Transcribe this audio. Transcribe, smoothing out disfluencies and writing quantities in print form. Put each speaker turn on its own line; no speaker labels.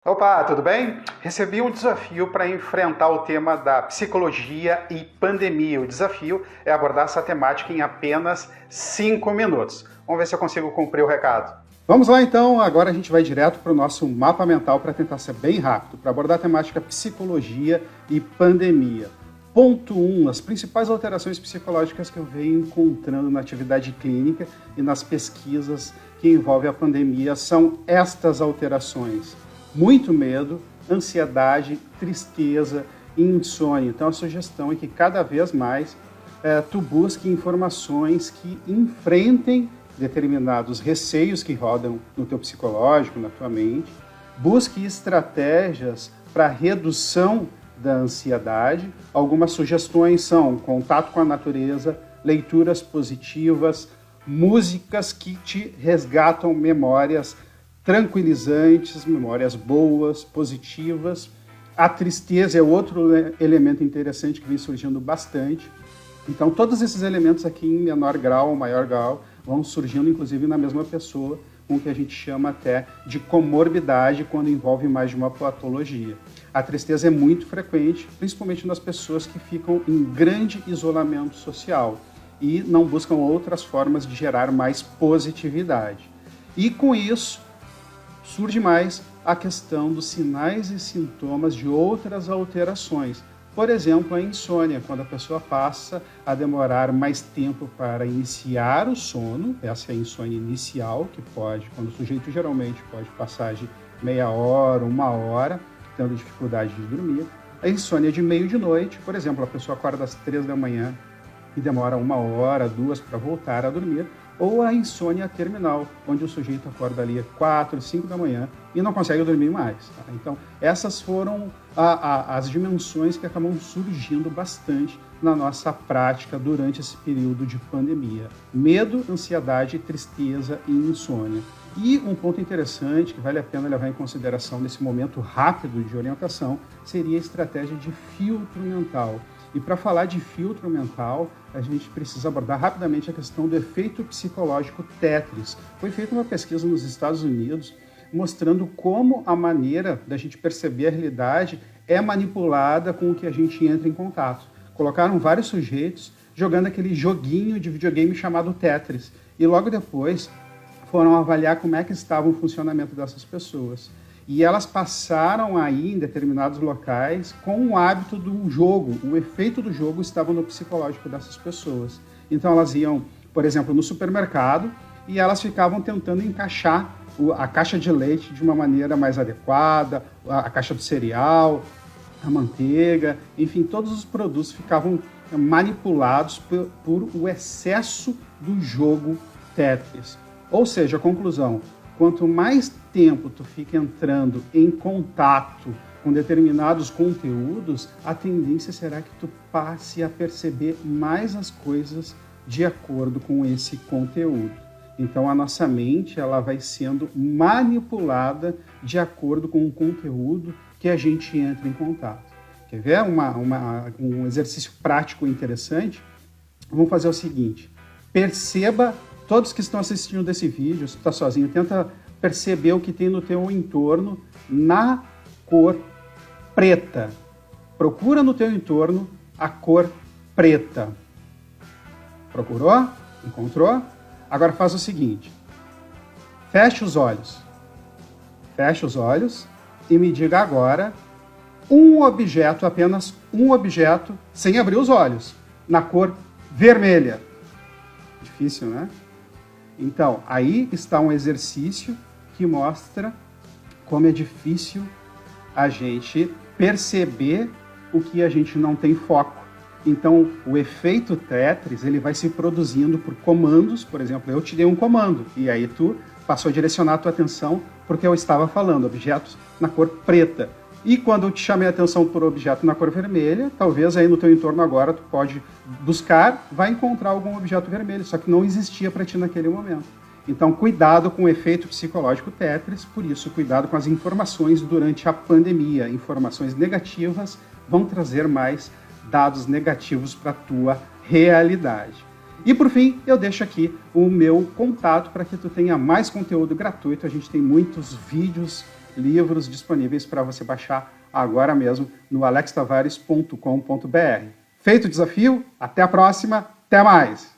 Opa, tudo bem? Recebi um desafio para enfrentar o tema da psicologia e pandemia. O desafio é abordar essa temática em apenas 5 minutos. Vamos ver se eu consigo cumprir o recado. Vamos lá então, agora a gente vai direto para o nosso mapa mental para tentar ser bem rápido, para abordar a temática psicologia e pandemia. Ponto 1, as principais alterações psicológicas que eu venho encontrando na atividade clínica e nas pesquisas que envolvem a pandemia são estas alterações. Muito medo, ansiedade, tristeza e insônia. Então a sugestão é que cada vez mais tu busque informações que enfrentem determinados receios que rodam no teu psicológico, na tua mente. Busque estratégias para redução da ansiedade. Algumas sugestões são contato com a natureza, leituras positivas, músicas que te resgatam memórias tranquilizantes, memórias boas, positivas. A tristeza é outro elemento interessante que vem surgindo bastante. Então, todos esses elementos aqui em menor grau ou maior grau vão surgindo, inclusive, na mesma pessoa, com o que a gente chama até de comorbidade quando envolve mais de uma patologia. A tristeza é muito frequente, principalmente nas pessoas que ficam em grande isolamento social e não buscam outras formas de gerar mais positividade. E com isso, surge mais a questão dos sinais e sintomas de outras alterações. Por exemplo, a insônia, quando a pessoa passa a demorar mais tempo para iniciar o sono, essa é a insônia inicial, que pode, quando o sujeito geralmente pode passar de meia hora, 1 hora, tendo dificuldade de dormir. A insônia de meio de noite, por exemplo, a pessoa acorda às 3 da manhã e demora 1 hora, 2 para voltar a dormir, ou a insônia terminal, onde o sujeito acorda ali às 4, 5 da manhã e não consegue dormir mais. Tá? Então, essas foram as dimensões que acabam surgindo bastante na nossa prática durante esse período de pandemia. Medo, ansiedade, tristeza e insônia. E um ponto interessante que vale a pena levar em consideração nesse momento rápido de orientação seria a estratégia de filtro mental. E para falar de filtro mental, a gente precisa abordar rapidamente a questão do efeito psicológico Tetris. Foi feita uma pesquisa nos Estados Unidos mostrando como a maneira da gente perceber a realidade é manipulada com o que a gente entra em contato. Colocaram vários sujeitos jogando aquele joguinho de videogame chamado Tetris e logo depois foram avaliar como é que estava o funcionamento dessas pessoas. E elas passaram aí em determinados locais com o hábito do jogo, o efeito do jogo estava no psicológico dessas pessoas. Então elas iam, por exemplo, no supermercado e elas ficavam tentando encaixar a caixa de leite de uma maneira mais adequada, a caixa do cereal, a manteiga, enfim, todos os produtos ficavam manipulados por o excesso do jogo Tetris. Ou seja, a conclusão, quanto mais tempo tu fica entrando em contato com determinados conteúdos, a tendência será que tu passe a perceber mais as coisas de acordo com esse conteúdo. Então a nossa mente ela vai sendo manipulada de acordo com o conteúdo que a gente entra em contato. Quer ver um exercício prático interessante? Vamos fazer o seguinte, perceba, todos que estão assistindo desse vídeo, se tu está sozinho, tenta perceber o que tem no teu entorno na cor preta. Procura no teu entorno a cor preta. Procurou? Encontrou? Agora faz o seguinte, feche os olhos. Feche os olhos e me diga agora um objeto, apenas um objeto, sem abrir os olhos, na cor vermelha. Difícil, né? Então, aí está um exercício que mostra como é difícil a gente perceber o que a gente não tem foco. Então, o efeito Tetris, ele vai se produzindo por comandos, por exemplo, eu te dei um comando, e aí tu passou a direcionar a tua atenção porque eu estava falando, objetos na cor preta. E quando eu te chamei a atenção por objeto na cor vermelha, talvez aí no teu entorno agora tu pode buscar, vai encontrar algum objeto vermelho, só que não existia para ti naquele momento. Então, cuidado com o efeito psicológico Tetris, por isso, cuidado com as informações durante a pandemia. Informações negativas vão trazer mais dados negativos para a tua realidade. E por fim, eu deixo aqui o meu contato para que tu tenha mais conteúdo gratuito. A gente tem muitos vídeos livros disponíveis para você baixar agora mesmo no alextavares.com.br. Feito o desafio, até a próxima, até mais!